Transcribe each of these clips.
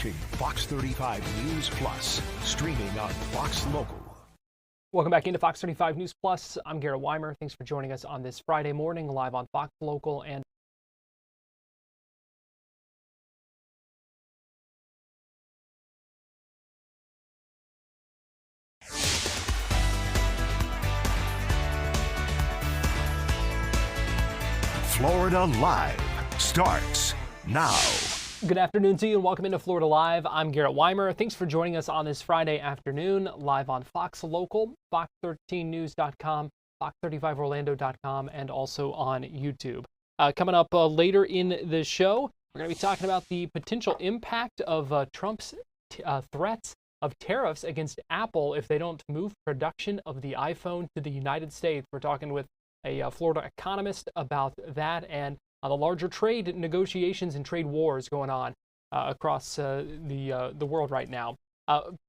watching Fox 35 News Plus, streaming on Fox Local. Welcome back into Fox 35 News Plus. I'm Garrett Wymer. Thanks for joining us on this Friday morning, live on Fox Local and Florida Live starts now. Good afternoon to you and welcome into Florida Live. I'm Garrett Wymer. Thanks for joining us on this Friday afternoon, live on Fox Local, fox13news.com, fox35orlando.com, and also on YouTube. Coming up later in the show, we're going to be talking about the potential impact of Trump's threats of tariffs against Apple if they don't move production of the iPhone to the United States. We're talking with a Florida economist about that and the larger trade negotiations and trade wars going on across the world right now.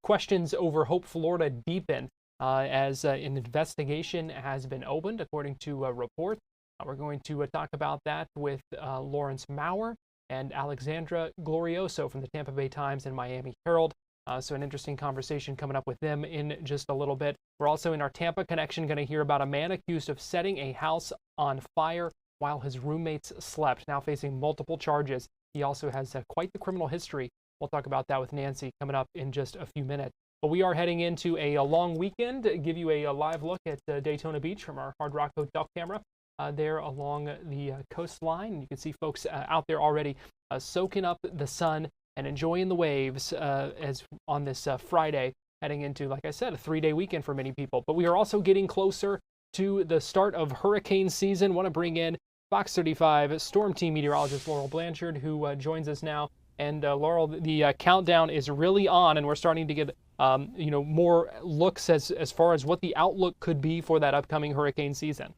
Questions over Hope Florida deepen as an investigation has been opened, according to a report. We're going to talk about that with Lawrence Maurer and Alexandra Glorioso from the Tampa Bay Times and Miami Herald. So an interesting conversation coming up with them in just a little bit. We're also in our Tampa connection going to hear about a man accused of setting a house on fire while his roommates slept, now facing multiple charges. He also has quite the criminal history. We'll talk about that with Nancy coming up in just a few minutes. But we are heading into a long weekend. Give you a live look at Daytona Beach from our Hard Rock Hotel camera there along the coastline. You can see folks out there already soaking up the sun and enjoying the waves as on this Friday, heading into, like I said, a 3-day weekend for many people. But we are also getting closer to the start of hurricane season. Want to bring in Fox 35 storm team meteorologist Laurel Blanchard, who joins us now. And Laurel, the countdown is really on, and we're starting to get more looks as far as what the outlook could be for that upcoming hurricane season.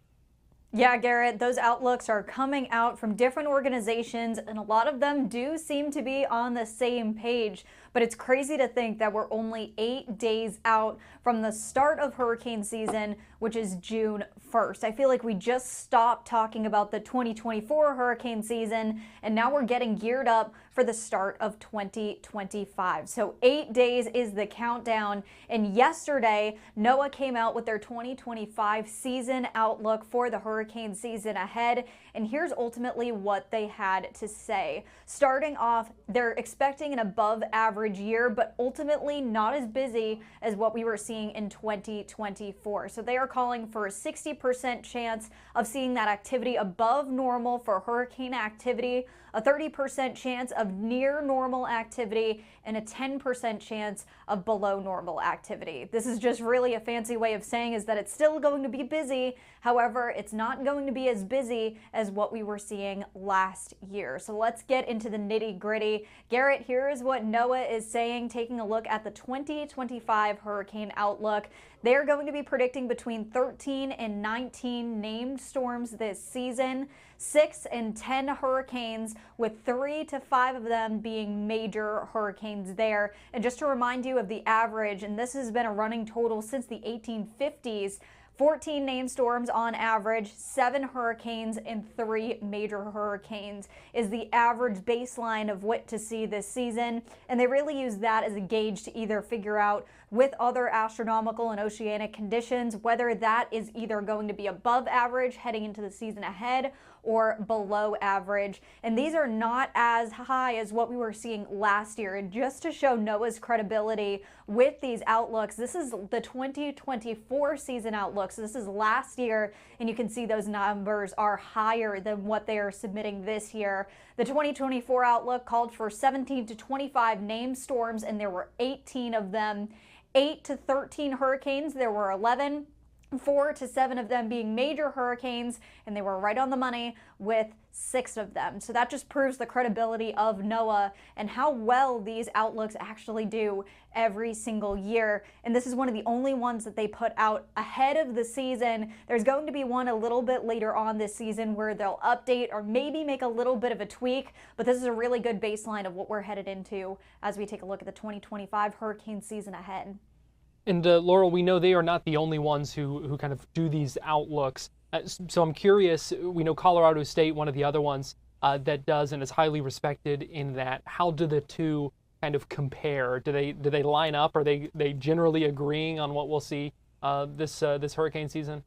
Yeah, Garrett, those outlooks are coming out from different organizations, and a lot of them do seem to be on the same page. But it's crazy to think that we're only 8 days out from the start of hurricane season, which is June 1st. I feel like we just stopped talking about the 2024 hurricane season, and now we're getting geared up for the start of 2025. So 8 days is the countdown. And yesterday, NOAA came out with their 2025 season outlook for the hurricane season ahead. And here's ultimately what they had to say. Starting off, they're expecting an above average year, but ultimately not as busy as what we were seeing in 2024. So they are calling for a 60% chance of seeing that activity above normal for hurricane activity, a 30% chance of near normal activity, and a 10% chance of below normal activity. This is just really a fancy way of saying is that it's still going to be busy. However, it's not going to be as busy as what we were seeing last year. So let's get into the nitty gritty. Garrett, here is what NOAA is saying, taking a look at the 2025 hurricane outlook. They're going to be predicting between 13 and 19 named storms this season, 6 and 10 hurricanes, with 3 to 5 of them being major hurricanes there. And just to remind you of the average, and this has been a running total since the 1850s, 14 named storms on average, 7 hurricanes and 3 major hurricanes is the average baseline of what to see this season. And they really use that as a gauge to either figure out with other astronomical and oceanic conditions whether that is either going to be above average heading into the season ahead or below average. And these are not as high as what we were seeing last year. And just to show NOAA's credibility with these outlooks, this is the 2024 season outlook. So this is last year, and you can see those numbers are higher than what they are submitting this year. The 2024 outlook called for 17 to 25 named storms, and there were 18 of them. 8 to 13 hurricanes, there were 11. 4 to 7 of them being major hurricanes, and they were right on the money with 6 of them. So that just proves the credibility of NOAA and how well these outlooks actually do every single year. And this is one of the only ones that they put out ahead of the season. There's going to be one a little bit later on this season where they'll update or maybe make a little bit of a tweak, but this is a really good baseline of what we're headed into as we take a look at the 2025 hurricane season ahead. And Laurel, we know they are not the only ones who kind of do these outlooks. So I'm curious, we know Colorado State, one of the other ones that does and is highly respected in that. How do the two kind of compare? Do they line up? Are they generally agreeing on what we'll see this hurricane season?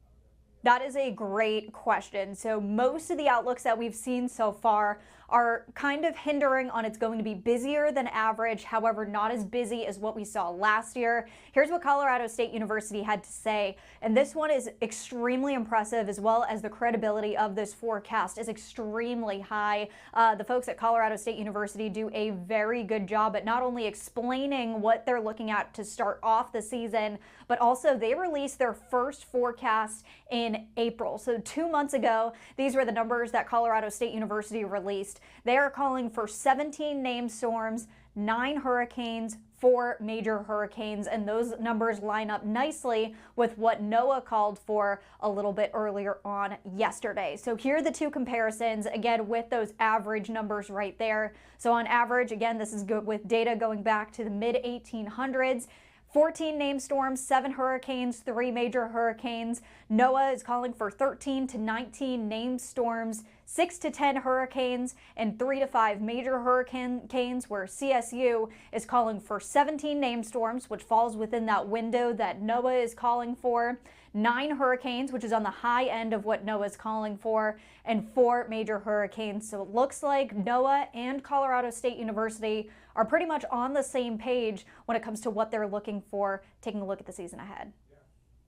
That is a great question. So most of the outlooks that we've seen so far are kind of hindering on it's going to be busier than average, however, not as busy as what we saw last year. Here's what Colorado State University had to say, and this one is extremely impressive, as well as the credibility of this forecast is extremely high. The folks at Colorado State University do a very good job at not only explaining what they're looking at to start off the season, but also they released their first forecast in April. So 2 months ago, these were the numbers that Colorado State University released. They are calling for 17 named storms, 9 hurricanes, 4 major hurricanes, and those numbers line up nicely with what NOAA called for a little bit earlier on yesterday. So here are the two comparisons, again, with those average numbers right there. So on average, again, this is good with data going back to the mid-1800s. 14 named storms, 7 hurricanes, 3 major hurricanes. NOAA is calling for 13 to 19 named storms, 6 to 10 hurricanes, and 3 to 5 major hurricanes, where CSU is calling for 17 named storms, which falls within that window that NOAA is calling for, 9 hurricanes, which is on the high end of what NOAA is calling for, and 4 major hurricanes. So it looks like NOAA and Colorado State University are pretty much on the same page when it comes to what they're looking for, taking a look at the season ahead.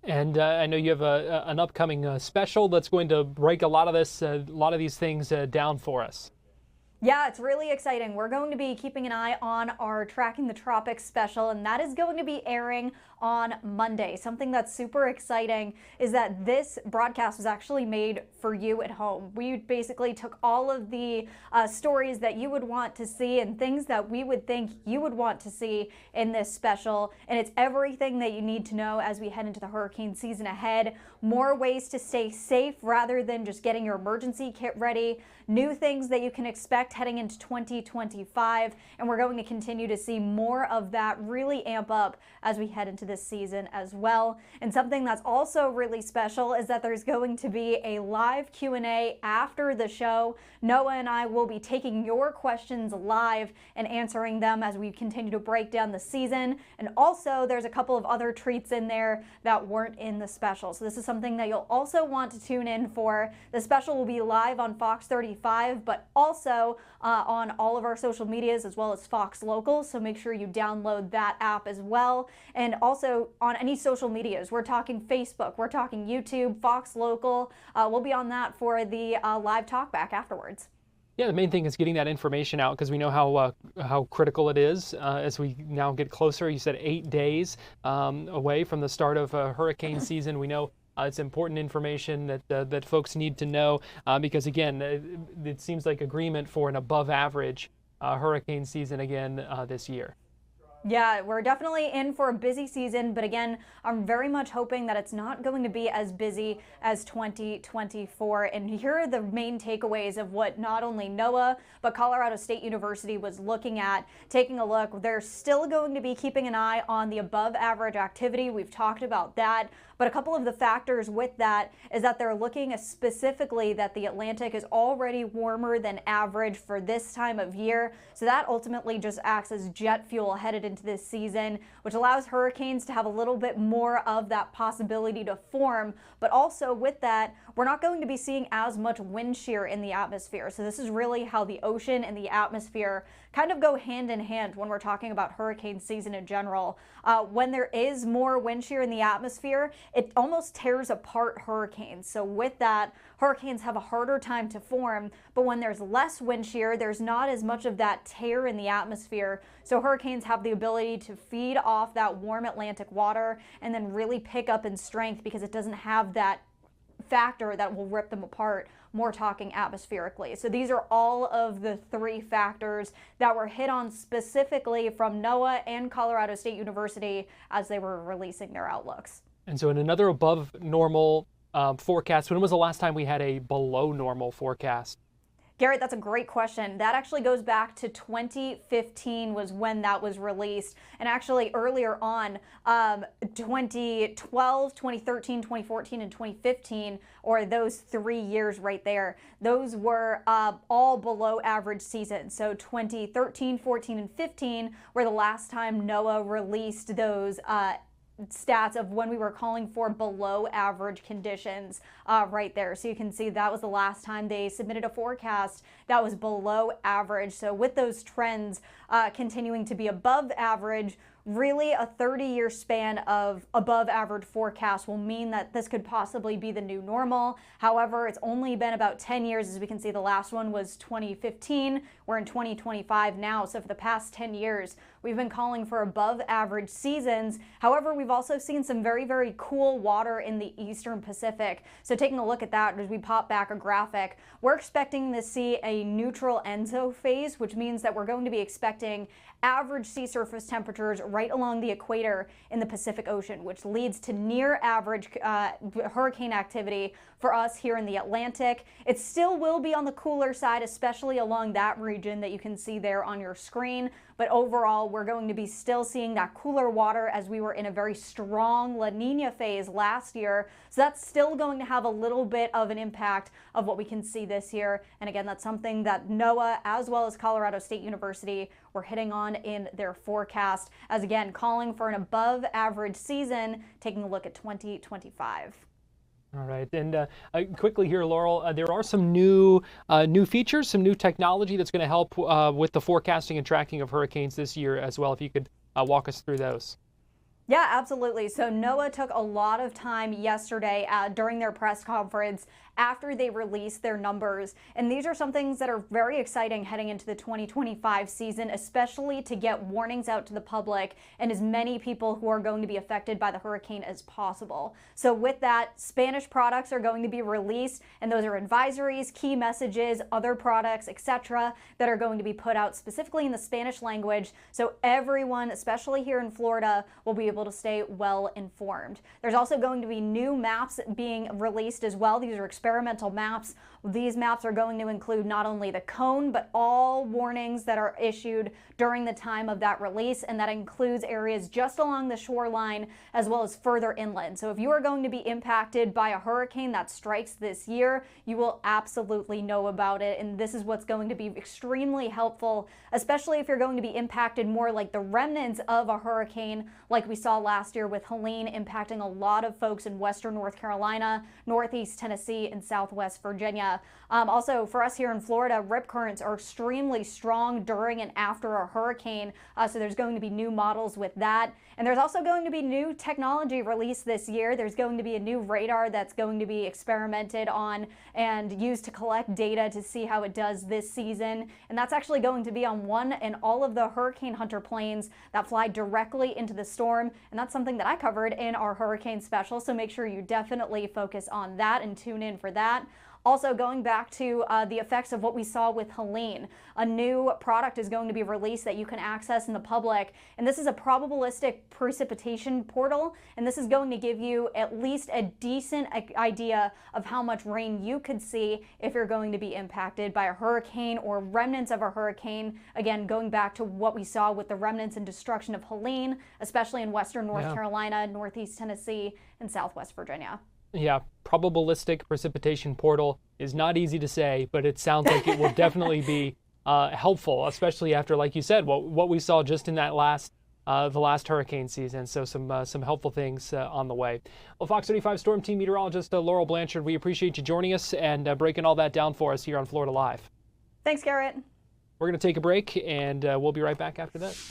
And I know you have an upcoming special that's going to break a lot of these things down for us. Yeah, it's really exciting. We're going to be keeping an eye on our Tracking the Tropics special, and that is going to be airing on Monday. Something that's super exciting is that this broadcast was actually made for you at home. We basically took all of the stories that you would want to see and things that we would think you would want to see in this special, and it's everything that you need to know as we head into the hurricane season ahead. More ways to stay safe rather than just getting your emergency kit ready, new things that you can expect heading into 2025, and we're going to continue to see more of that really amp up as we head into this season as well. And something that's also really special is that there's going to be a live Q&A after the show. NOAA and I will be taking your questions live and answering them as we continue to break down the season. And also there's a couple of other treats in there that weren't in the special. So this is something that you'll also want to tune in for. The special will be live on Fox 35, but also on all of our social medias as well as Fox Local. So make sure you download that app as well. And also on any social medias, we're talking Facebook, we're talking YouTube, Fox Local. We'll be on that for the live talk back afterwards. Yeah, the main thing is getting that information out because we know how critical it is as we now get closer. You said 8 days away from the start of hurricane season. We know it's important information that folks need to know because, again, it seems like agreement for an above average hurricane season again this year. Yeah, we're definitely in for a busy season, but again, I'm very much hoping that it's not going to be as busy as 2024. And here are the main takeaways of what not only NOAA, but Colorado State University was looking at. Taking a look, they're still going to be keeping an eye on the above average activity. We've talked about that. But a couple of the factors with that is that they're looking specifically that the Atlantic is already warmer than average for this time of year. So that ultimately just acts as jet fuel headed into this season, which allows hurricanes to have a little bit more of that possibility to form. But also with that, we're not going to be seeing as much wind shear in the atmosphere. So this is really how the ocean and the atmosphere kind of go hand in hand when we're talking about hurricane season in general. When there is more wind shear in the atmosphere, it almost tears apart hurricanes. So with that, hurricanes have a harder time to form, but when there's less wind shear, there's not as much of that tear in the atmosphere. So hurricanes have the ability to feed off that warm Atlantic water and then really pick up in strength because it doesn't have that factor that will rip them apart, more talking atmospherically. So these are all of the 3 factors that were hit on specifically from NOAA and Colorado State University as they were releasing their outlooks. And so in another above normal forecast, when was the last time we had a below normal forecast? Garrett, that's a great question. That actually goes back to 2015 was when that was released. And actually earlier on, 2012, 2013, 2014, and 2015, or those 3 years right there, those were all below average seasons. So 2013, 14, and 15 were the last time NOAA released those stats of when we were calling for below average conditions right there. So you can see that was the last time they submitted a forecast that was below average. So with those trends continuing to be above average, really a 30-year span of above average forecast will mean that this could possibly be the new normal. However, it's only been about 10 years. As we can see, the last one was 2015. We're in 2025 now. So for the past 10 years, we've been calling for above average seasons. However, we've also seen some very, very cool water in the eastern Pacific. So taking a look at that as we pop back a graphic, we're expecting to see a neutral ENSO phase, which means that we're going to be expecting average sea surface temperatures right along the equator in the Pacific Ocean, which leads to near average hurricane activity for us here in the Atlantic. It still will be on the cooler side, especially along that region that you can see there on your screen. But overall, we're going to be still seeing that cooler water as we were in a very strong La Nina phase last year. So that's still going to have a little bit of an impact of what we can see this year. And again, that's something that NOAA as well as Colorado State University were hitting on in their forecast, as again, calling for an above average season, taking a look at 2025. All right, and quickly here, Laurel, there are some new features, some new technology that's going to help with the forecasting and tracking of hurricanes this year as well. If you could walk us through those. Yeah, absolutely. So NOAA took a lot of time yesterday during their press conference after they released their numbers. And these are some things that are very exciting heading into the 2025 season, especially to get warnings out to the public and as many people who are going to be affected by the hurricane as possible. So with that, Spanish products are going to be released, and those are advisories, key messages, other products, etc., that are going to be put out specifically in the Spanish language. So everyone, especially here in Florida, will be able to stay well informed. There's also going to be new maps being released as well. These are experimental maps. These maps are going to include not only the cone, but all warnings that are issued during the time of that release, and that includes areas just along the shoreline as well as further inland. So if you are going to be impacted by a hurricane that strikes this year, you will absolutely know about it, and this is what's going to be extremely helpful, especially if you're going to be impacted more like the remnants of a hurricane like we saw last year with Helene impacting a lot of folks in western North Carolina, northeast Tennessee, and southwest Virginia. Also, for us here in Florida, rip currents are extremely strong during and after a hurricane, so there's going to be new models with that. And there's also going to be new technology released this year. There's going to be a new radar that's going to be experimented on and used to collect data to see how it does this season. And that's actually going to be on one and all of the Hurricane Hunter planes that fly directly into the storm. And that's something that I covered in our hurricane special, so make sure you definitely focus on that and tune in for that. Also, going back to the effects of what we saw with Helene, a new product is going to be released that you can access in the public, and this is a probabilistic precipitation portal, and this is going to give you at least a decent idea of how much rain you could see if you're going to be impacted by a hurricane or remnants of a hurricane. Again, going back to what we saw with the remnants and destruction of Helene, especially in western North Carolina, northeast Tennessee, and southwest Virginia. Yeah, probabilistic precipitation portal is not easy to say, but it sounds like it will definitely be helpful, especially after, like you said, what we saw just in that the last hurricane season. So some helpful things on the way. Well, Fox 35 Storm Team meteorologist Laurel Blanchard, we appreciate you joining us and breaking all that down for us here on Florida Live. Thanks, Garrett. We're going to take a break, and we'll be right back after that.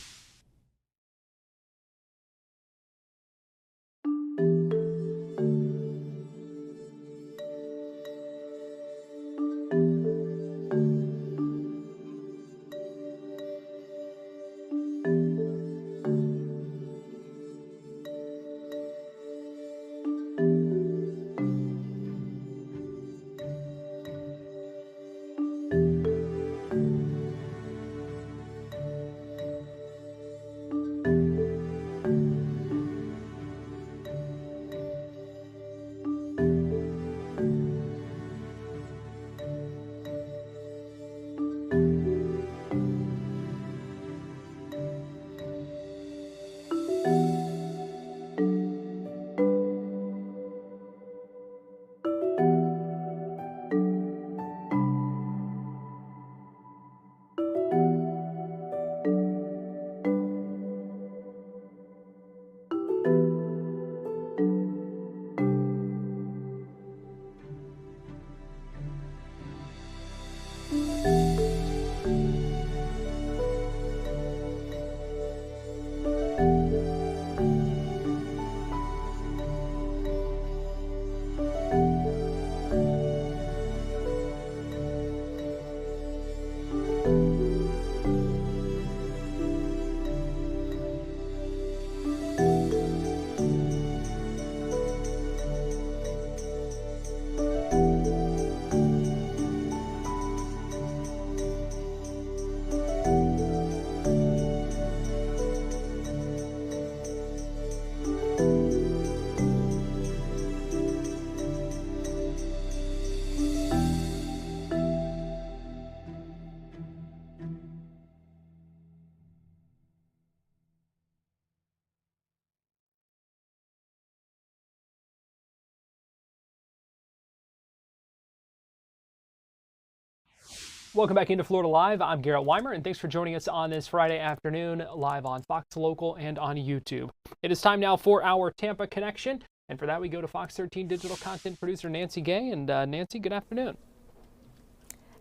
Welcome back into Florida Live. I'm Garrett Wymer, and thanks for joining us on this Friday afternoon, live on Fox Local and on YouTube. It is time now for our Tampa Connection, and for that we go to Fox 13 digital content producer Nancy Gay. And Nancy, good afternoon.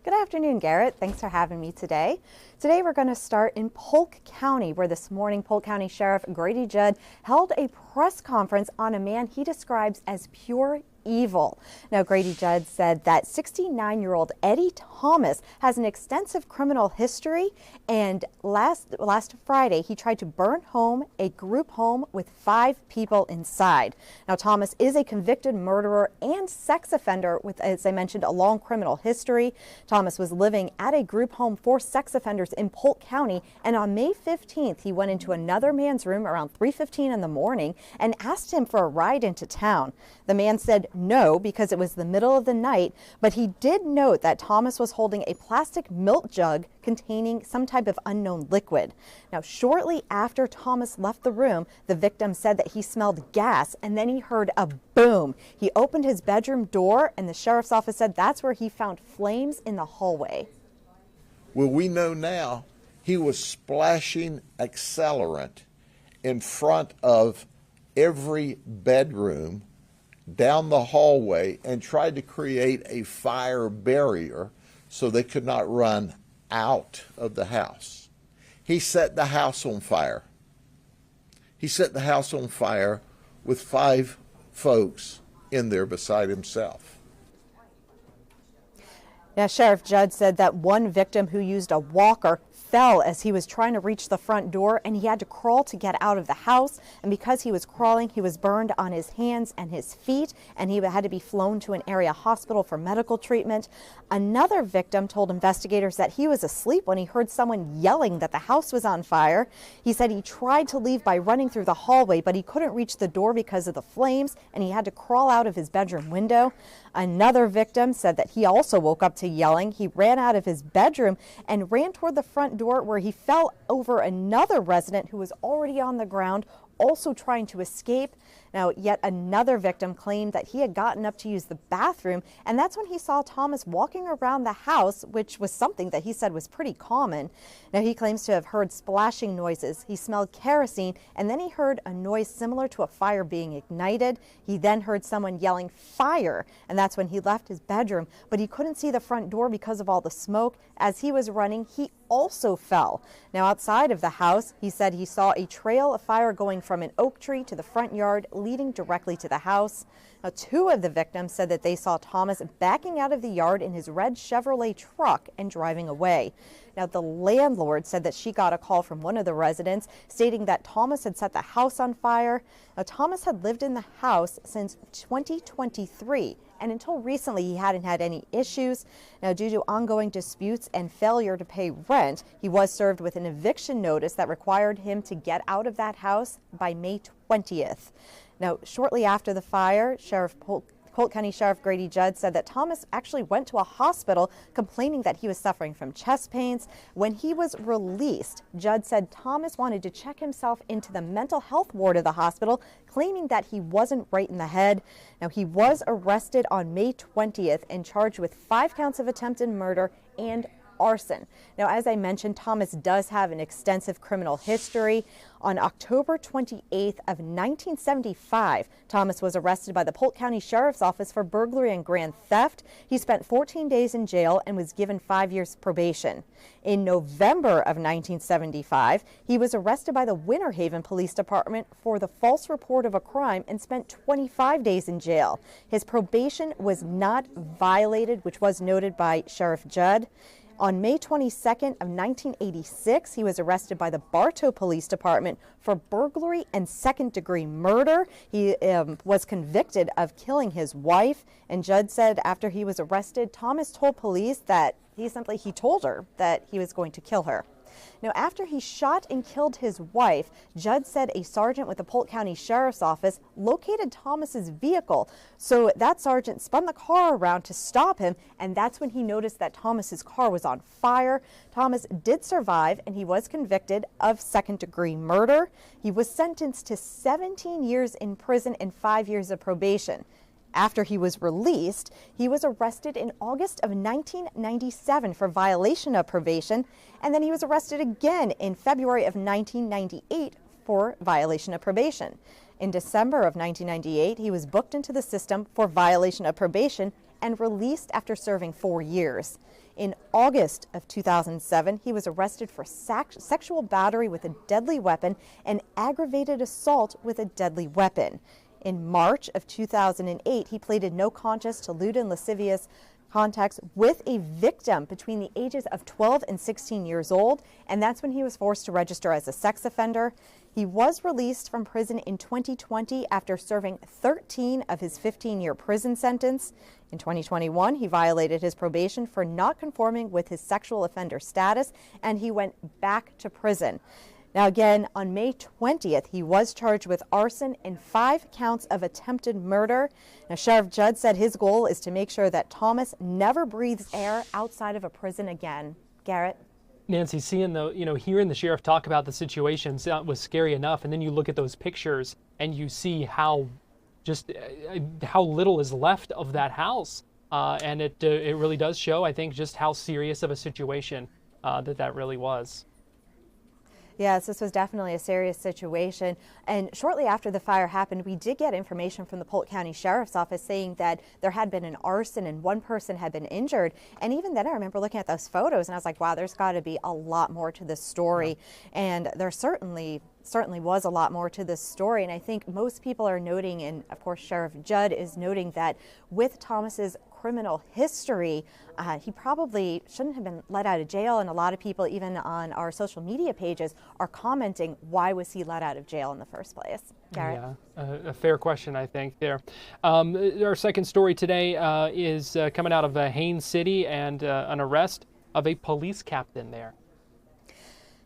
Good afternoon, Garrett. Thanks for having me today. Today we're going to start in Polk County, where this morning Polk County Sheriff Grady Judd held a press conference on a man he describes as pure evil. Now, Grady Judd said that 69-year-old Eddie Thomas has an extensive criminal history, and last Friday he tried to burn home a group home with 5 people inside. Now, Thomas is a convicted murderer and sex offender with, as I mentioned, a long criminal history. Thomas was living at a group home for sex offenders in Polk County, and on May 15th he went into another man's room around 3:15 in the morning and asked him for a ride into town. The man said no because it was the middle of the night, but he did note that Thomas was holding a plastic milk jug containing some type of unknown liquid. Now, shortly after Thomas left the room, the victim said that he smelled gas, and then he heard a boom. He opened his bedroom door, and the sheriff's office said that's where he found flames in the hallway. Well, we know now he was splashing accelerant in front of every bedroom down the hallway and tried to create a fire barrier so they could not run out of the house. He set the house on fire. He set the house on fire with 5 folks in there beside himself. Now, Sheriff Judd said that one victim who used a walker fell as he was trying to reach the front door, and he had to crawl to get out of the house. And because he was crawling, he was burned on his hands and his feet, and he had to be flown to an area hospital for medical treatment. Another victim told investigators that he was asleep when he heard someone yelling that the house was on fire. He said he tried to leave by running through the hallway, but he couldn't reach the door because of the flames, and he had to crawl out of his bedroom window. Another victim said that he also woke up to yelling. He ran out of his bedroom and ran toward the front door, where he fell over another resident who was already on the ground, also trying to escape. Now, yet another victim claimed that he had gotten up to use the bathroom, and that's when he saw Thomas walking around the house, which was something that he said was pretty common. Now, he claims to have heard splashing noises. He smelled kerosene, and then he heard a noise similar to a fire being ignited. He then heard someone yelling fire, and that's when he left his bedroom, but he couldn't see the front door because of all the smoke. As he was running, he also fell. Now, outside of the house, he said he saw a trail of fire going from an oak tree to the front yard, leading directly to the house. Now, 2 of the victims said that they saw Thomas backing out of the yard in his red Chevrolet truck and driving away. Now, the landlord said that she got a call from one of the residents stating that Thomas had set the house on fire. Now, Thomas had lived in the house since 2023, and until recently he hadn't had any issues. Now, due to ongoing disputes and failure to pay rent, he was served with an eviction notice that required him to get out of that house by May 20th. Now, shortly after the fire, Polk County Sheriff Grady Judd said that Thomas actually went to a hospital complaining that he was suffering from chest pains. When he was released, Judd said Thomas wanted to check himself into the mental health ward of the hospital, claiming that he wasn't right in the head. Now, he was arrested on May 20th and charged with 5 counts of attempted murder and arson. Now, as I mentioned, Thomas does have an extensive criminal history. On October 28th of 1975, Thomas was arrested by the Polk County Sheriff's Office for burglary and grand theft. He spent 14 days in jail and was given 5 years probation. In November of 1975, he was arrested by the Winter Haven Police Department for the false report of a crime and spent 25 days in jail. His probation was not violated, which was noted by Sheriff Judd. On May 22nd of 1986, he was arrested by the Bartow Police Department for burglary and second-degree murder. He was convicted of killing his wife, and Judd said after he was arrested, Thomas told police that he told her that he was going to kill her. Now, after he shot and killed his wife, Judd said a sergeant with the Polk County Sheriff's Office located Thomas's vehicle. So that sergeant spun the car around to stop him, and that's when he noticed that Thomas's car was on fire. Thomas did survive, and he was convicted of second-degree murder. He was sentenced to 17 years in prison and 5 years of probation. After he was released, he was arrested in August of 1997 for violation of probation, and then he was arrested again in February of 1998 for violation of probation. In December of 1998, he was booked into the system for violation of probation and released after serving 4 years. In August of 2007, he was arrested for sexual battery with a deadly weapon and aggravated assault with a deadly weapon. In March of 2008, he pleaded no contest to lewd and lascivious contacts with a victim between the ages of 12 and 16 years old, and that's when he was forced to register as a sex offender. He was released from prison in 2020 after serving 13 of his 15-year prison sentence. In 2021, he violated his probation for not conforming with his sexual offender status, and he went back to prison. Now again, on May 20th, he was charged with arson and 5 counts of attempted murder. Now, Sheriff Judd said his goal is to make sure that Thomas never breathes air outside of a prison again. Garrett? Nancy, hearing the sheriff talk about the situation was scary enough, and then you look at those pictures and you see how little is left of that house, and it really does show, I think, just how serious of a situation that really was. Yes, this was definitely a serious situation. And shortly after the fire happened, we did get information from the Polk County Sheriff's Office saying that there had been an arson and 1 person had been injured. And even then, I remember looking at those photos and I was like, wow, there's got to be a lot more to this story. And there certainly was a lot more to this story. And I think most people are noting, and of course Sheriff Judd is noting, that with Thomas's criminal history, he probably shouldn't have been let out of jail. And a lot of people, even on our social media pages, are commenting, why was he let out of jail in the first place? Garrett? Yeah, a fair question, I think, there. Our second story today is coming out of Haines City and an arrest of a police captain there.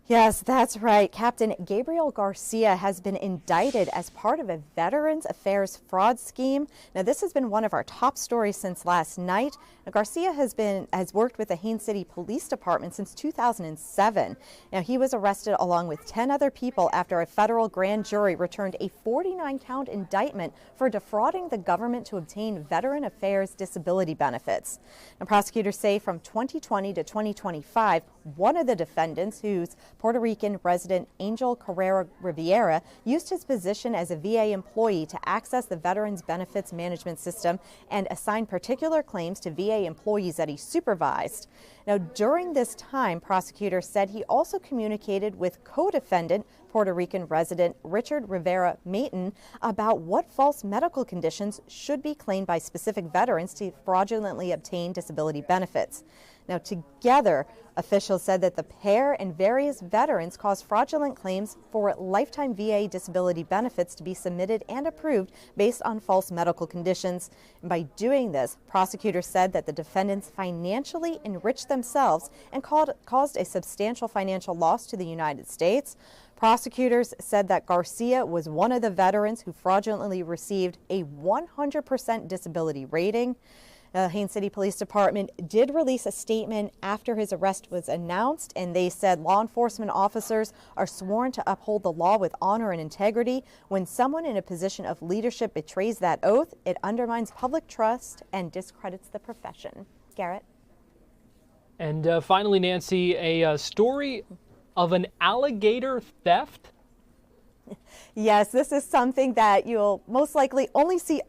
Yes, that's right. Captain Gabriel Garcia has been indicted as part of a Veterans Affairs fraud scheme. Now, this has been one of our top stories since last night. Now, Garcia has worked with the Haines City Police Department since 2007. Now, he was arrested along with 10 other people after a federal grand jury returned a 49-count indictment for defrauding the government to obtain Veteran Affairs disability benefits. Now, prosecutors say from 2020 to 2025, one of the defendants, who's Puerto Rican resident Angel Carrera Riviera, used his position as a VA employee to access the Veterans Benefits Management System and assign particular claims to VA employees that he supervised. Now, during this time, prosecutors said he also communicated with co-defendant Puerto Rican resident Richard Rivera Mayton about what false medical conditions should be claimed by specific veterans to fraudulently obtain disability benefits. Now, together, officials said that the pair and various veterans caused fraudulent claims for lifetime VA disability benefits to be submitted and approved based on false medical conditions. And by doing this, prosecutors said that the defendants financially enriched themselves and caused a substantial financial loss to the United States. Prosecutors said that Garcia was one of the veterans who fraudulently received a 100% disability rating. The Haines City Police Department did release a statement after his arrest was announced, and they said law enforcement officers are sworn to uphold the law with honor and integrity. When someone in a position of leadership betrays that oath, it undermines public trust and discredits the profession. Garrett? And finally, Nancy, a story of an alligator theft? Yes, this is something that you'll most likely only see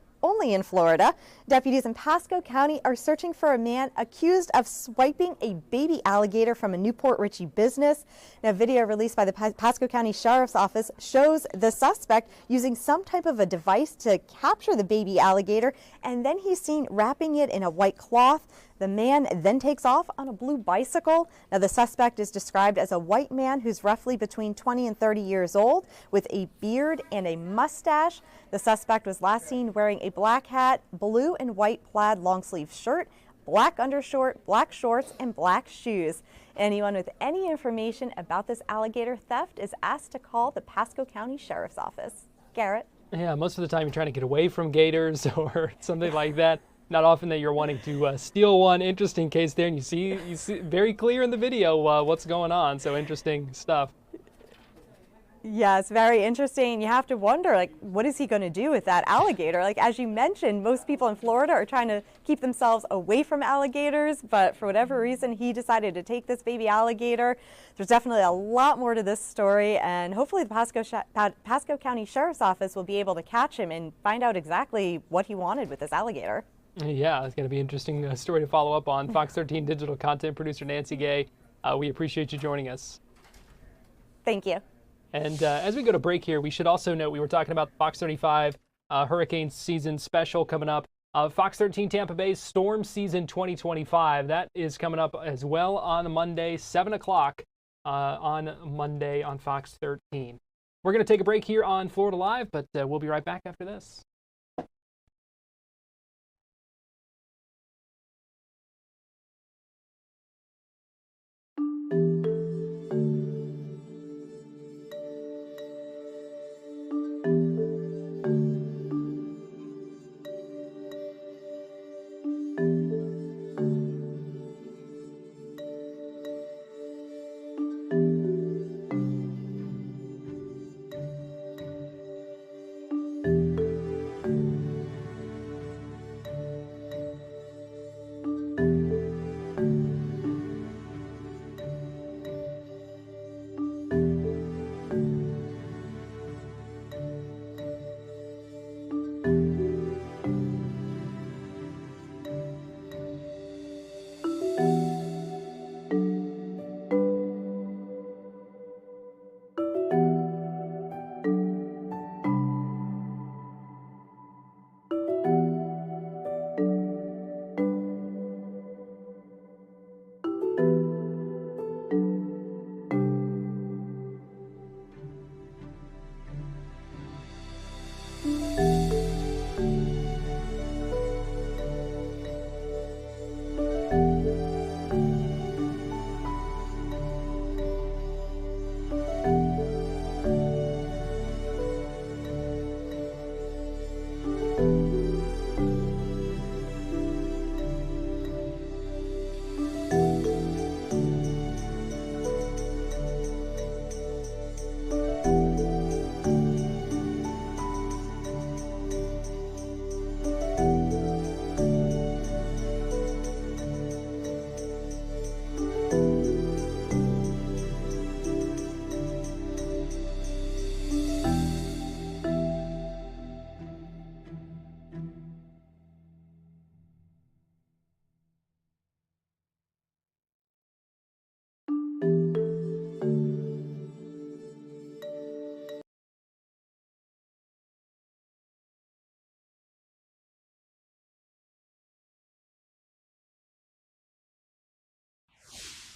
in Florida. Deputies in Pasco County are searching for a man accused of swiping a baby alligator from a Newport Richey business. Now, video released by the Pasco County Sheriff's Office shows the suspect using some type of a device to capture the baby alligator, and then he's seen wrapping it in a white cloth. The man then takes off on a blue bicycle. Now, the suspect is described as a white man who's roughly between 20 and 30 years old with a beard and a mustache. The suspect was last seen wearing a black hat, blue and white plaid long sleeve shirt, black undershort, black shorts, and black shoes. Anyone with any information about this alligator theft is asked to call the Pasco County Sheriff's Office. Garrett? Yeah, most of the time you're trying to get away from gators or something like that. Not often that you're wanting to steal one. Interesting case there, and you see very clear in the video what's going on. So interesting stuff. Yes, very interesting. You have to wonder, like, what is he going to do with that alligator? Like, as you mentioned, most people in Florida are trying to keep themselves away from alligators, but for whatever reason, he decided to take this baby alligator. There's definitely a lot more to this story, and hopefully the Pasco County Sheriff's Office will be able to catch him and find out exactly what he wanted with this alligator. Yeah, it's going to be an interesting story to follow up on. Fox 13 digital content producer Nancy Gay, we appreciate you joining us. Thank you. And as we go to break here, we should also note we were talking about Fox 35 hurricane season special coming up. Fox 13 Tampa Bay's storm season 2025. That is coming up as well on Monday, 7 o'clock on Monday on Fox 13. We're going to take a break here on Florida Live, but we'll be right back after this.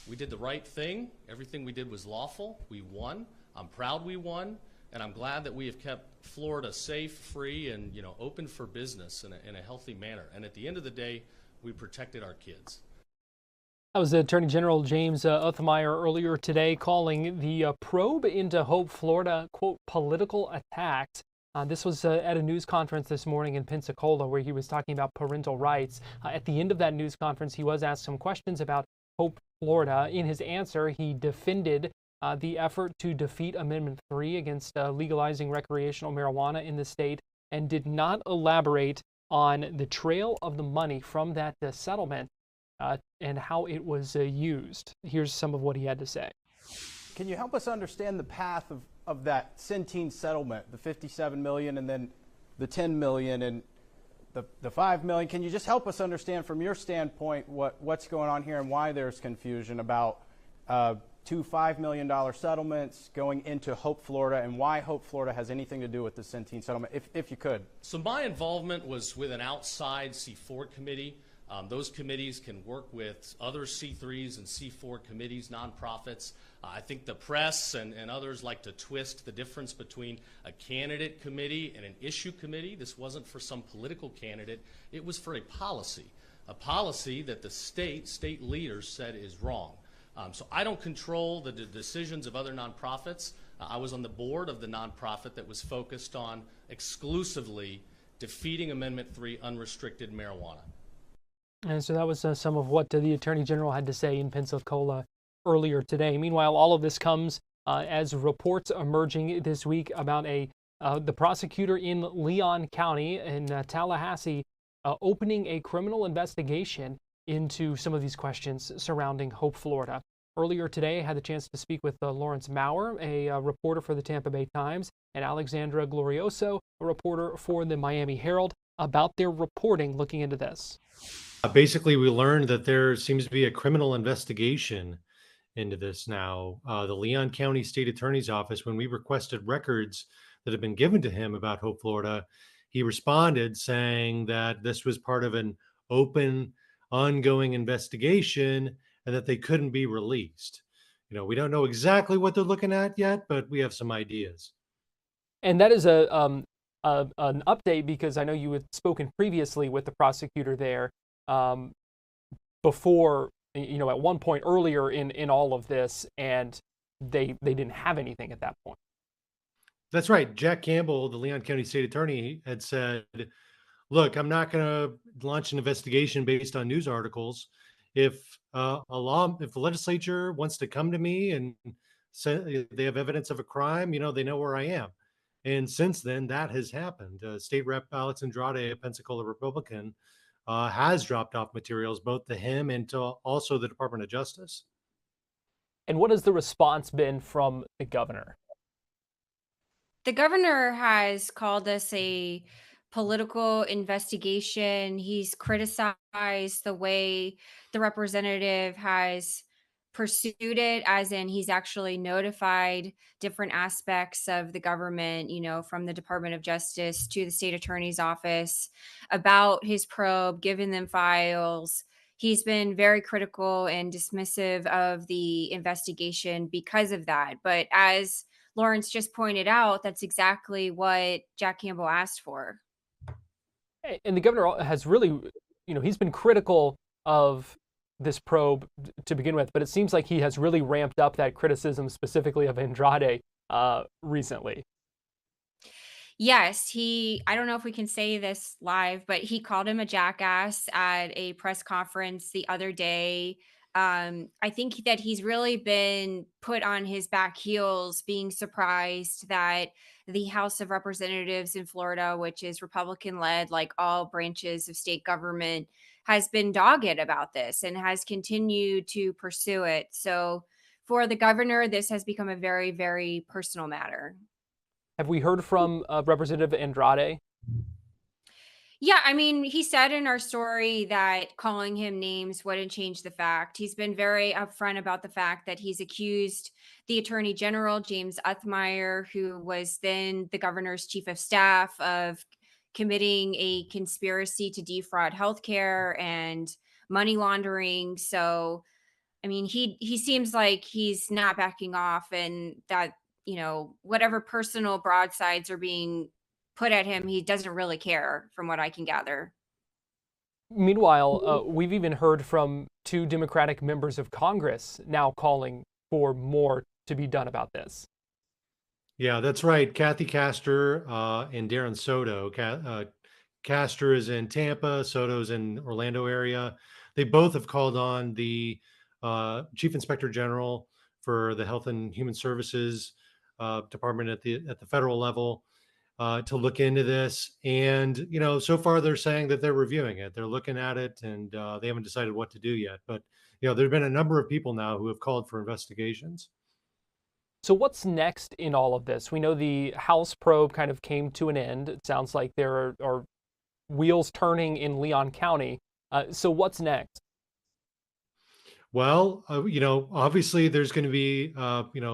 We did the right thing. Everything we did was lawful. We won. I'm proud we won, and I'm glad that we have kept Florida safe, free, and open for business in a healthy manner. And at the end of the day, we protected our kids. That was Attorney General James Othmeyer earlier today calling the probe into Hope, Florida, quote, political attacks. This was at a news conference this morning in Pensacola where he was talking about parental rights. At the end of that news conference, he was asked some questions about Hope, Florida. In his answer, he defended the effort to defeat Amendment 3 against legalizing recreational marijuana in the state and did not elaborate on the trail of the money from that settlement and how it was used. Here's some of what he had to say. Can you help us understand the path of that Centene settlement, the $57 million and then the $10 million and the $5 million? Can you just help us understand from your standpoint what's going on here and why there's confusion about two $5 million settlements going into Hope, Florida, and why Hope, Florida has anything to do with the Centene settlement, if you could? So my involvement was with an outside C4 committee. Those committees can work with other C3s and C4 committees, nonprofits. I think the press and others like to twist the difference between a candidate committee and an issue committee. This wasn't for some political candidate. It was for a policy that the state leaders said is wrong. So I don't control the decisions of other nonprofits. I was on the board of the nonprofit that was focused on exclusively defeating Amendment 3 unrestricted marijuana. And so that was some of what the Attorney General had to say in Pensacola earlier today. Meanwhile, all of this comes as reports emerging this week about the prosecutor in Leon County in Tallahassee opening a criminal investigation into some of these questions surrounding Hope, Florida. Earlier today, I had the chance to speak with Lawrence Maurer, a reporter for the Tampa Bay Times, and Alexandra Glorioso, a reporter for the Miami Herald, about their reporting looking into this. Basically, we learned that there seems to be a criminal investigation into this now. The Leon County State Attorney's Office, when we requested records that have been given to him about Hope, Florida, he responded saying that this was part of an open, ongoing investigation and that they couldn't be released. We don't know exactly what they're looking at yet, but we have some ideas. And that is an update, because I know you had spoken previously with the prosecutor there before, at one point earlier in all of this, and they didn't have anything at that point. That's right. Jack Campbell, the Leon County State Attorney, had said, look, I'm not going to launch an investigation based on news articles. If the legislature wants to come to me and say they have evidence of a crime, they know where I am. And since then, that has happened. State Rep Alex Andrade, a Pensacola Republican, has dropped off materials both to him and to also the Department of Justice. And what has the response been from the governor? The governor has called this a political investigation. He's criticized the way the representative has pursued it, as in he's actually notified different aspects of the government, from the Department of Justice to the state attorney's office about his probe, given them files. He's been very critical and dismissive of the investigation because of that. But as Lawrence just pointed out, that's exactly what Jack Campbell asked for. And the governor has really, he's been critical of this probe to begin with, but it seems like he has really ramped up that criticism specifically of Andrade recently. Yes, I don't know if we can say this live, but he called him a jackass at a press conference the other day. I think that he's really been put on his back heels, being surprised that the House of Representatives in Florida, which is Republican led, like all branches of state government, has been dogged about this and has continued to pursue it. So for the governor, this has become a very, very personal matter. Have we heard from Representative Andrade? Yeah, he said in our story that calling him names wouldn't change the fact. He's been very upfront about the fact that he's accused the Attorney General, James Uthmeyer, who was then the governor's chief of staff, of committing a conspiracy to defraud healthcare and money laundering. So, he seems like he's not backing off, and that, whatever personal broadsides are being put at him, he doesn't really care, from what I can gather. Meanwhile, we've even heard from two Democratic members of Congress now calling for more to be done about this. Yeah, that's right. Kathy Castor and Darren Soto. Castor is in Tampa, Soto's in Orlando area. They both have called on the Chief Inspector General for the Health and Human Services Department at the federal level to look into this. And, so far they're saying that they're reviewing it. They're looking at it, and they haven't decided what to do yet. But, there have been a number of people now who have called for investigations. So what's next in all of this? We know the House probe kind of came to an end. It sounds like there are wheels turning in Leon County. So what's next? Well, obviously there's going to be,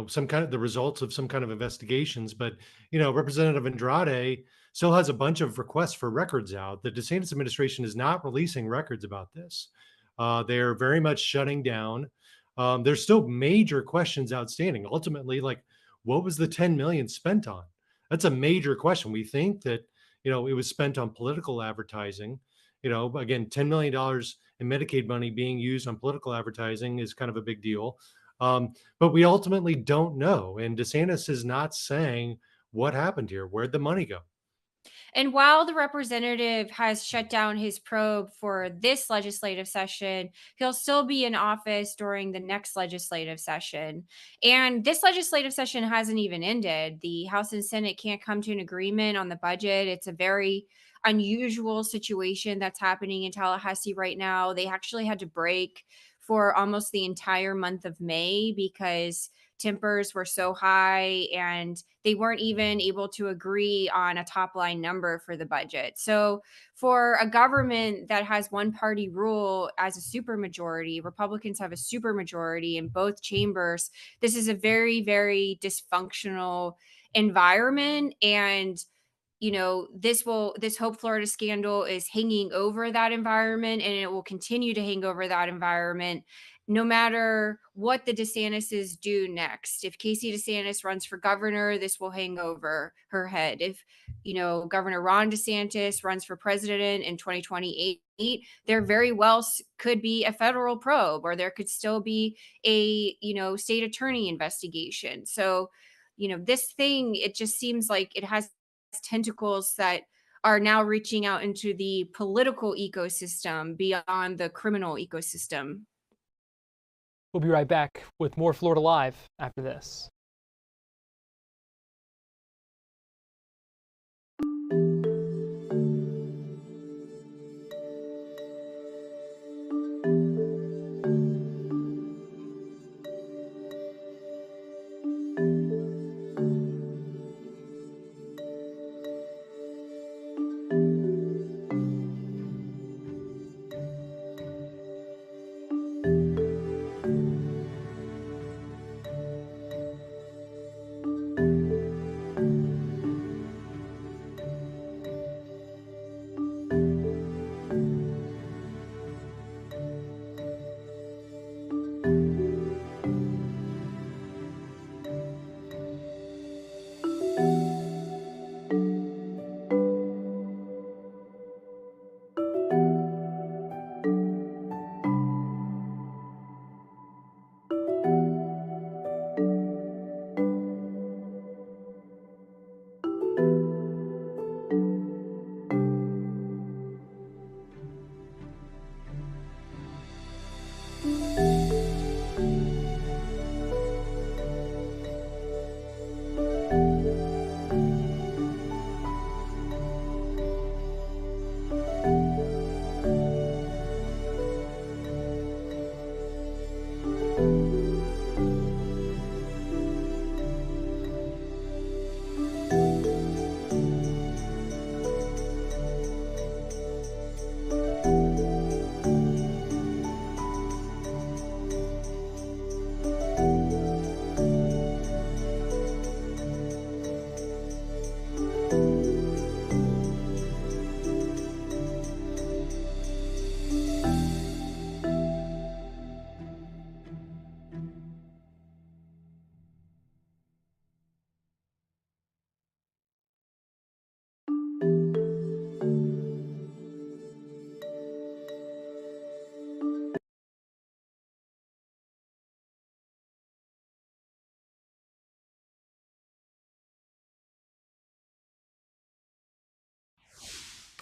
some kind of the results of some kind of investigations. But, Representative Andrade still has a bunch of requests for records out. The DeSantis administration is not releasing records about this. They're very much shutting down. There's still major questions outstanding. Ultimately, like, what was the $10 million spent on? That's a major question. We think that, it was spent on political advertising. Again, $10 million in Medicaid money being used on political advertising is kind of a big deal. But we ultimately don't know. And DeSantis is not saying what happened here. Where'd the money go? And while the representative has shut down his probe for this legislative session, he'll still be in office during the next legislative session. And this legislative session hasn't even ended. The House and Senate can't come to an agreement on the budget. It's a very unusual situation that's happening in Tallahassee right now. They actually had to break for almost the entire month of May because tempers were so high and they weren't even able to agree on a top line number for the budget. So for a government that has one party rule as a supermajority, Republicans have a supermajority in both chambers. This is a very, very dysfunctional environment. And this Hope Florida scandal is hanging over that environment, and it will continue to hang over that environment no matter what the DeSantises do next. If Casey DeSantis runs for governor, this will hang over her head. If Governor Ron DeSantis runs for president in 2028, there very well could be a federal probe, or there could still be a state attorney investigation. So this thing, it just seems like it has tentacles that are now reaching out into the political ecosystem beyond the criminal ecosystem. We'll be right back with more Florida Live after this.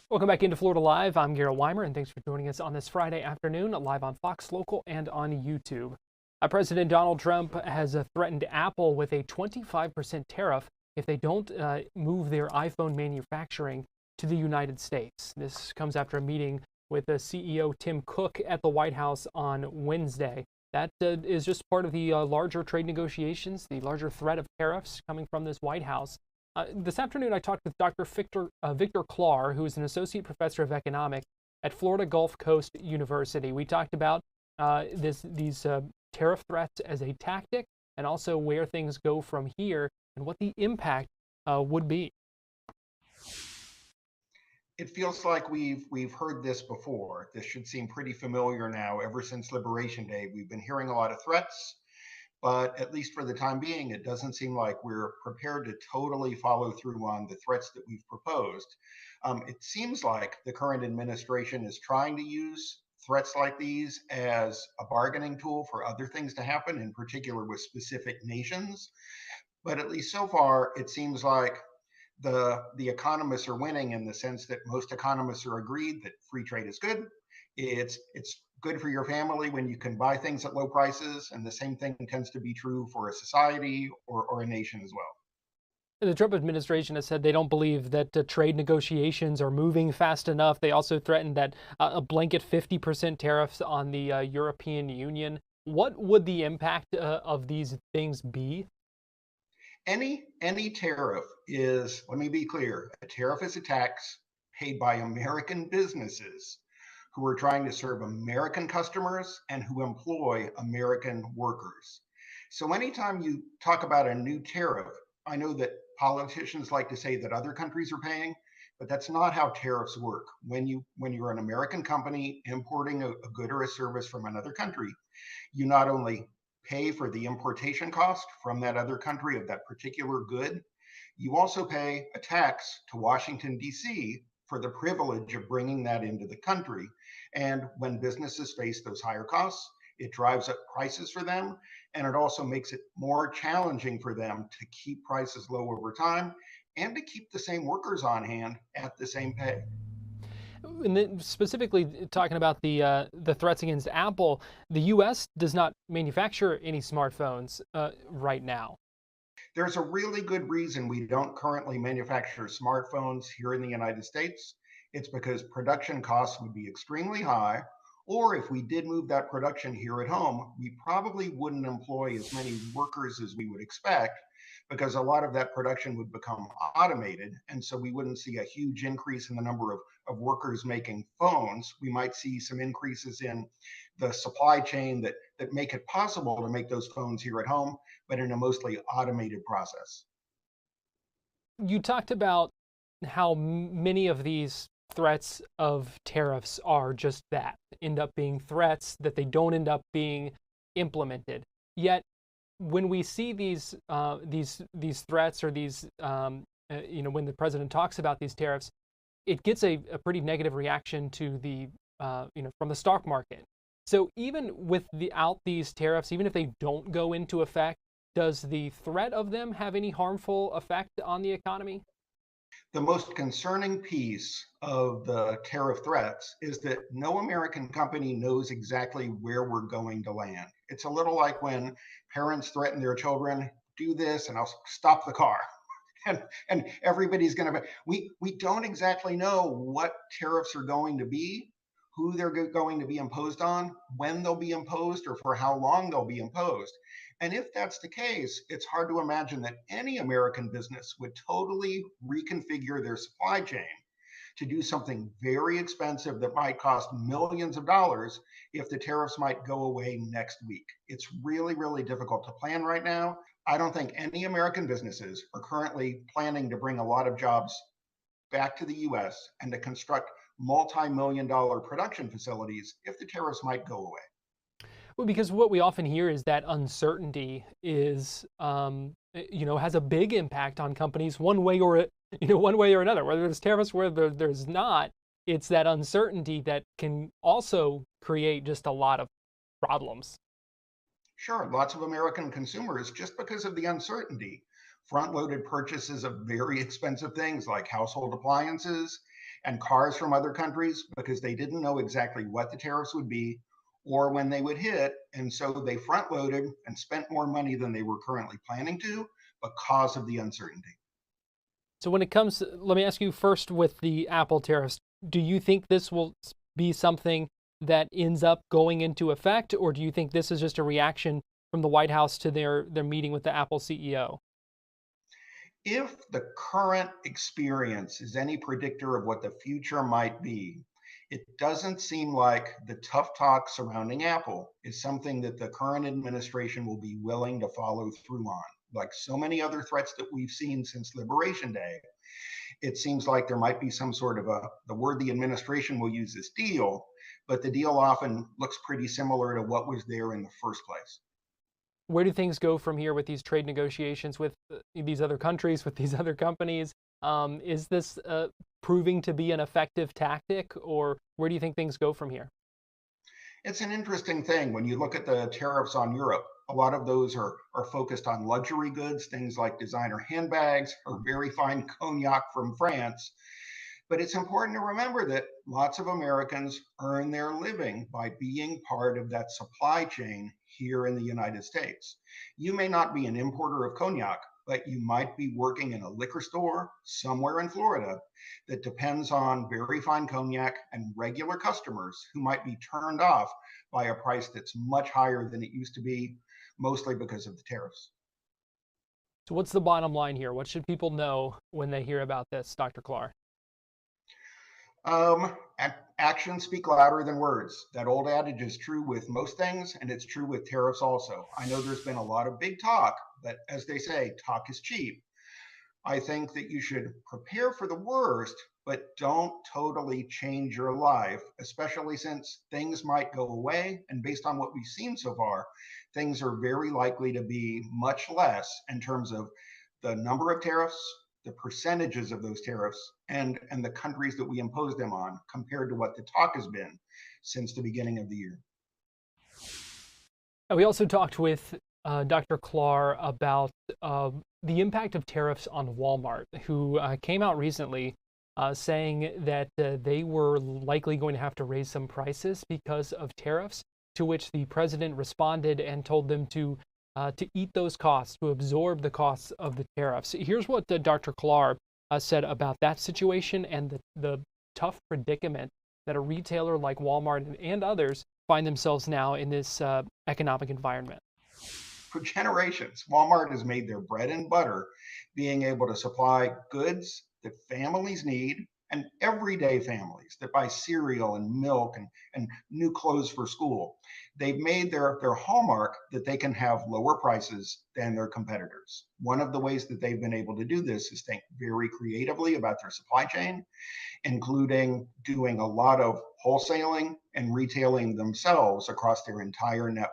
Welcome back into Florida Live. I'm Garrett Wymer, and thanks for joining us on this Friday afternoon, live on Fox Local and on YouTube. President Donald Trump has threatened Apple with a 25% tariff if they don't move their iPhone manufacturing to the United States. This comes after a meeting with CEO Tim Cook at the White House on Wednesday. That is just part of the larger trade negotiations, the larger threat of tariffs coming from this White House. This afternoon, I talked with Dr. Victor Clar, who is an associate professor of economics at Florida Gulf Coast University. We talked about these tariff threats as a tactic, and also where things go from here and what the impact would be. It feels like we've heard this before. This should seem pretty familiar now. Ever since Liberation Day, we've been hearing a lot of threats. But at least for the time being, it doesn't seem like we're prepared to totally follow through on the threats that we've proposed. It seems like the current administration is trying to use threats like these as a bargaining tool for other things to happen, in particular with specific nations. But at least so far, it seems like the economists are winning in the sense that most economists are agreed that free trade is good. It's good for your family when you can buy things at low prices, and the same thing tends to be true for a society or a nation as well. The Trump administration has said they don't believe that trade negotiations are moving fast enough. They also threatened that a blanket 50% tariffs on the European Union. What would the impact of these things be? Any tariff is, let me be clear, a tariff is a tax paid by American businesses who are trying to serve American customers and who employ American workers. So anytime you talk about a new tariff, I know that politicians like to say that other countries are paying, but that's not how tariffs work. When you're an American company importing a good or a service from another country, you not only pay for the importation cost from that other country of that particular good, you also pay a tax to Washington, D.C. for the privilege of bringing that into the country. And when businesses face those higher costs, it drives up prices for them, and it also makes it more challenging for them to keep prices low over time and to keep the same workers on hand at the same pay. And then specifically talking about the threats against Apple, the U.S. does not manufacture any smartphones right now. There's a really good reason we don't currently manufacture smartphones here in the United States. It's because production costs would be extremely high, or if we did move that production here at home, we probably wouldn't employ as many workers as we would expect, because a lot of that production would become automated. And so we wouldn't see a huge increase in the number of workers making phones. We might see some increases in the supply chain that make it possible to make those phones here at home, but in a mostly automated process. You talked about how many of these threats of tariffs are just that, end up being threats, that they don't end up being implemented. Yet when we see these threats or these, when the president talks about these tariffs, it gets a pretty negative reaction to the, from the stock market. So even without these tariffs, even if they don't go into effect, does the threat of them have any harmful effect on the economy? The most concerning piece of the tariff threats is that no American company knows exactly where we're going to land. It's a little like when parents threaten their children, do this and I'll stop the car. And everybody's going to be, we don't exactly know what tariffs are going to be, who they're going to be imposed on, when they'll be imposed, or for how long they'll be imposed. And if that's the case, it's hard to imagine that any American business would totally reconfigure their supply chain to do something very expensive that might cost millions of dollars if the tariffs might go away next week. It's really, really difficult to plan right now. I don't think any American businesses are currently planning to bring a lot of jobs back to the US and to construct multi-million-dollar production facilities if the tariffs might go away. Well, because what we often hear is that uncertainty is, has a big impact on companies one way or another. Whether there's tariffs, whether there's not, it's that uncertainty that can also create just a lot of problems. Sure, lots of American consumers, just because of the uncertainty, front-loaded purchases of very expensive things like household appliances and cars from other countries because they didn't know exactly what the tariffs would be or when they would hit. And so they front loaded and spent more money than they were currently planning to because of the uncertainty. So when it comes, let me ask you first with the Apple tariffs, do you think this will be something that ends up going into effect, or do you think this is just a reaction from the White House to their meeting with the Apple CEO? If the current experience is any predictor of what the future might be, it doesn't seem like the tough talk surrounding Apple is something that the current administration will be willing to follow through on. Like so many other threats that we've seen since Liberation Day, it seems like there might be some sort of the word the administration will use is deal, but the deal often looks pretty similar to what was there in the first place. Where do things go from here with these trade negotiations with these other countries, with these other companies? Is this proving to be an effective tactic, or where do you think things go from here? It's an interesting thing when you look at the tariffs on Europe. A lot of those are focused on luxury goods, things like designer handbags or very fine cognac from France. But it's important to remember that lots of Americans earn their living by being part of that supply chain here in the United States. You may not be an importer of cognac, but you might be working in a liquor store somewhere in Florida that depends on very fine cognac and regular customers who might be turned off by a price that's much higher than it used to be, mostly because of the tariffs. So what's the bottom line here? What should people know when they hear about this, Dr. Clark? Actions speak louder than words. That old adage is true with most things, and it's true with tariffs also. I know there's been a lot of big talk, but as they say, talk is cheap. I think that you should prepare for the worst, but don't totally change your life, especially since things might go away. And based on what we've seen so far, things are very likely to be much less in terms of the number of tariffs, the percentages of those tariffs, and the countries that we impose them on compared to what the talk has been since the beginning of the year. We also talked with Dr. Clark about the impact of tariffs on Walmart, who came out recently saying that they were likely going to have to raise some prices because of tariffs, to which the president responded and told them to eat those costs, to absorb the costs of the tariffs. Here's what Dr. Clark said about that situation and the tough predicament that a retailer like Walmart and others find themselves now in this economic environment. For generations, Walmart has made their bread and butter being able to supply goods that families need, and everyday families that buy cereal and milk and new clothes for school. They've made their hallmark that they can have lower prices than their competitors. One of the ways that they've been able to do this is think very creatively about their supply chain, including doing a lot of wholesaling and retailing themselves across their entire network.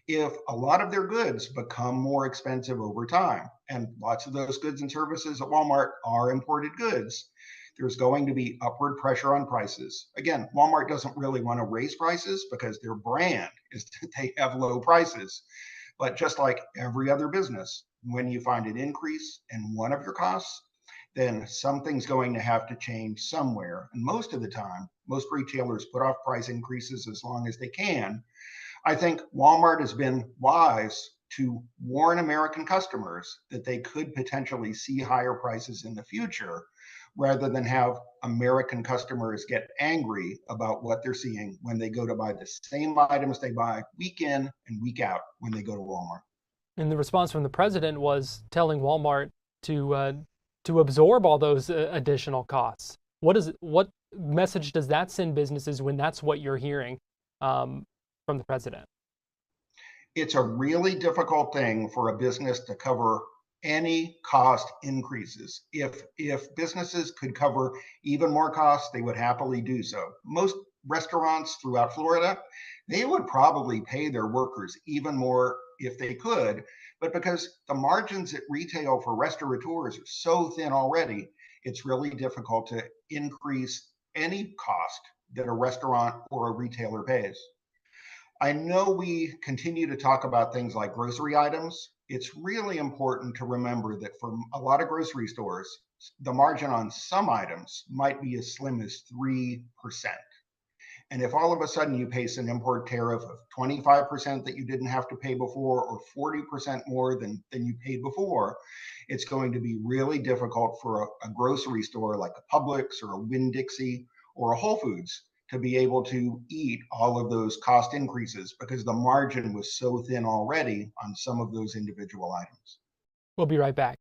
If a lot of their goods become more expensive over time, and lots of those goods and services at Walmart are imported goods, there's going to be upward pressure on prices. Again, Walmart doesn't really want to raise prices because their brand is that they have low prices. But just like every other business, when you find an increase in one of your costs, then something's going to have to change somewhere. And most of the time, most retailers put off price increases as long as they can. I think Walmart has been wise to warn American customers that they could potentially see higher prices in the future, rather than have American customers get angry about what they're seeing when they go to buy the same items they buy week in and week out when they go to Walmart. And the response from the president was telling Walmart to absorb all those additional costs. What message does that send businesses when that's what you're hearing from the president? It's a really difficult thing for a business to cover any cost increases. If businesses could cover even more costs, they would happily do so. Most restaurants throughout Florida, they would probably pay their workers even more if they could, but because the margins at retail for restaurateurs are so thin already, it's really difficult to increase any cost that a restaurant or a retailer pays. I know we continue to talk about things like grocery items. It's really important to remember that for a lot of grocery stores, the margin on some items might be as slim as 3%. And if all of a sudden you pay an import tariff of 25% that you didn't have to pay before, or 40% more than you paid before, it's going to be really difficult for a grocery store like a Publix or a Winn-Dixie or a Whole Foods to be able to eat all of those cost increases because the margin was so thin already on some of those individual items. We'll be right back.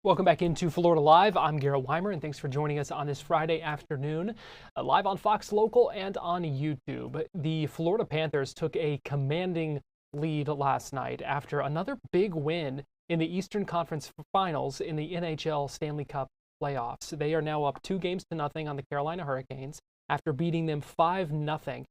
Welcome back into Florida Live. I'm Garrett Wymer, and thanks for joining us on this Friday afternoon, live on Fox Local and on YouTube. The Florida Panthers took a commanding lead last night after another big win in the Eastern Conference Finals in the NHL Stanley Cup playoffs. They are now up 2-0 on the Carolina Hurricanes after beating them 5-0.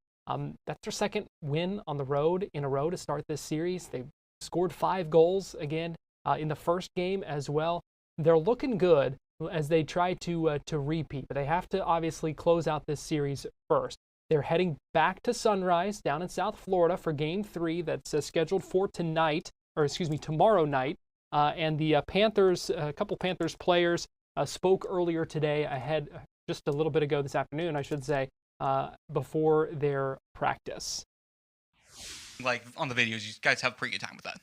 That's their second win on the road in a row to start this series. They scored 5 goals again in the first game as well. They're looking good as they try to repeat, but they have to obviously close out this series first. They're heading back to Sunrise down in South Florida for Game 3 that's scheduled for tomorrow night. And the Panthers, a couple Panthers players spoke earlier today just a little bit ago this afternoon, I should say, before their practice. Like on the videos, you guys have a pretty good time with that.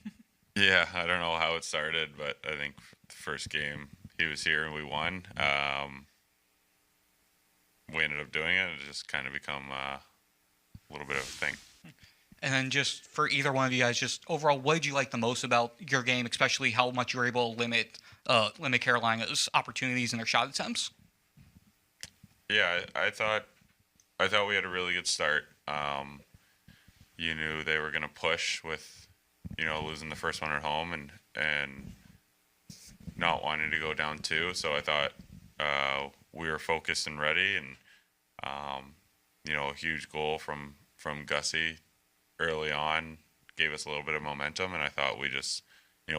Yeah, I don't know how it started, but I think the first game he was here and we won. We ended up doing it. It just kind of become a little bit of a thing. And then just for either one of you guys, just overall, what did you like the most about your game, especially how much you were able to limit Carolina's opportunities and their shot attempts? Yeah, I thought we had a really good start. You knew they were going to push with, losing the first one at home and not wanting to go down 2. So I thought we were focused and ready, and a huge goal from Gussie early on gave us a little bit of momentum, and I thought we just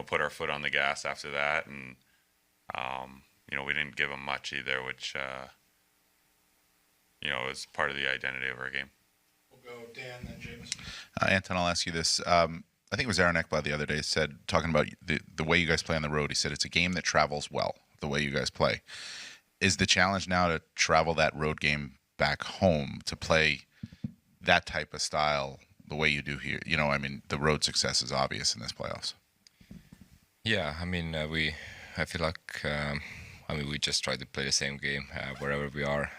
put our foot on the gas after that, and we didn't give them much either, which is part of the identity of our game. We'll go Dan, then James. Anton, I'll ask you this. I think it was Aaron Ekblad the other day talking about the way you guys play on the road. He said it's a game that travels well, the way you guys play. Is the challenge now to travel that road game back home to play that type of style the way you do here? The road success is obvious in this playoffs. Yeah, I feel like, we just try to play the same game wherever we are.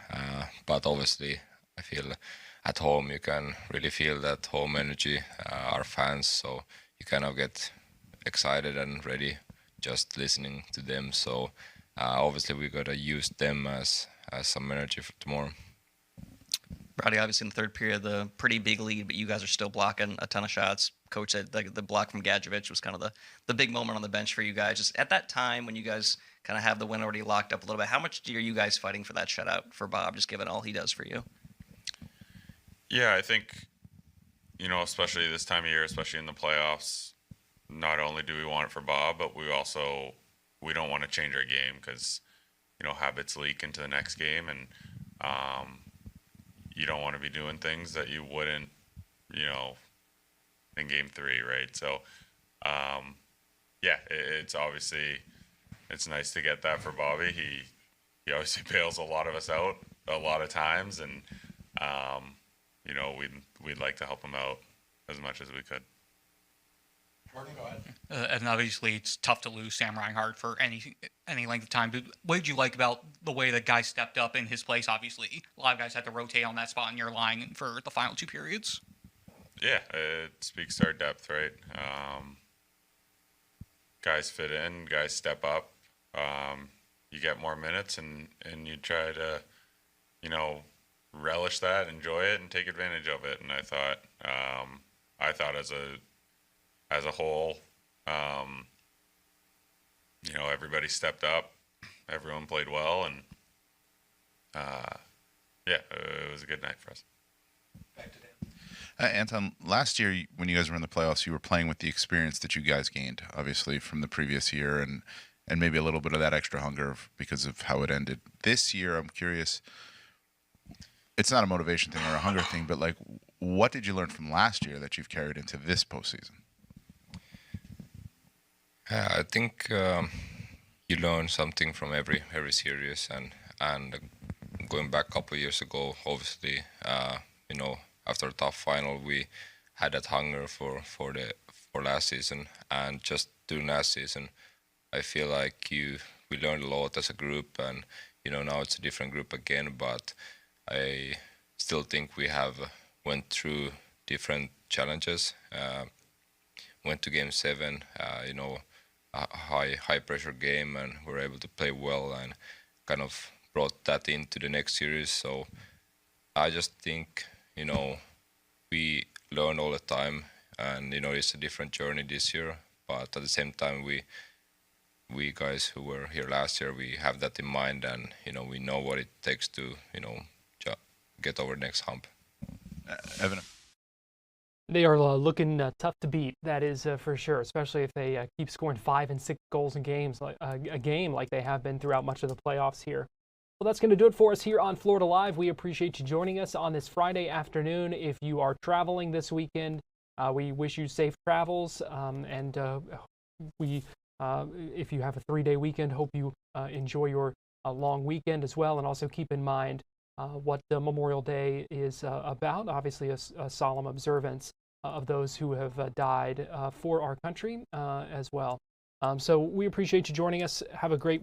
But obviously, I feel at home you can really feel that home energy, our fans, so you kind of get excited and ready just listening to them. So obviously we got to use them as some energy for tomorrow. Brady, obviously in the third period, the pretty big lead, but you guys are still blocking a ton of shots. Coach said the block from Gadjevich was kind of the big moment on the bench for you guys. Just at that time when you guys kind of have the win already locked up a little bit, how much are you guys fighting for that shutout for Bob, just given all he does for you? Yeah, I think, especially this time of year, especially in the playoffs, not only do we want it for Bob, but we don't want to change our game because, habits leak into the next game, and you don't want to be doing things that you wouldn't, in Game 3, right? So, it's obviously, it's nice to get that for Bobby. He obviously bails a lot of us out a lot of times, and we'd like to help him out as much as we could. Jordan, go ahead. And obviously, it's tough to lose Sam Reinhart for any length of time. But what did you like about the way that guys stepped up in his place? Obviously, a lot of guys had to rotate on that spot in your line for the final 2 periods. Yeah, it speaks to our depth, right? Guys fit in, guys step up. You get more minutes, and you try to, relish that, enjoy it, and take advantage of it. And I thought as a whole, everybody stepped up, everyone played well, and it was a good night for us. Back to Dan. Anton, last year when you guys were in the playoffs, you were playing with the experience that you guys gained, obviously from the previous year, and maybe a little bit of that extra hunger because of how it ended. This year, I'm curious. It's not a motivation thing or a hunger thing, but what did you learn from last year that you've carried into this postseason? I think you learn something from every series, and going back a couple of years ago, obviously, after a tough final, we had that hunger for last season, and just during last season, I feel like we learned a lot as a group, and now it's a different group again, but I still think we have went through different challenges. Went to Game 7, a high pressure game, and we're able to play well and kind of brought that into the next series. So I just think, we learn all the time, and it's a different journey this year. But at the same time, we guys who were here last year, we have that in mind, and we know what it takes to get over the next hump. Evan. They are looking tough to beat. That is for sure, especially if they keep scoring 5 and 6 goals in games, a game like they have been throughout much of the playoffs here. Well, that's going to do it for us here on Florida Live. We appreciate you joining us on this Friday afternoon. If you are traveling this weekend, we wish you safe travels, and if you have a 3-day weekend, hope you enjoy your long weekend as well, and also keep in mind what Memorial Day is about. Obviously, a solemn observance of those who have died for our country as well. So we appreciate you joining us. Have a great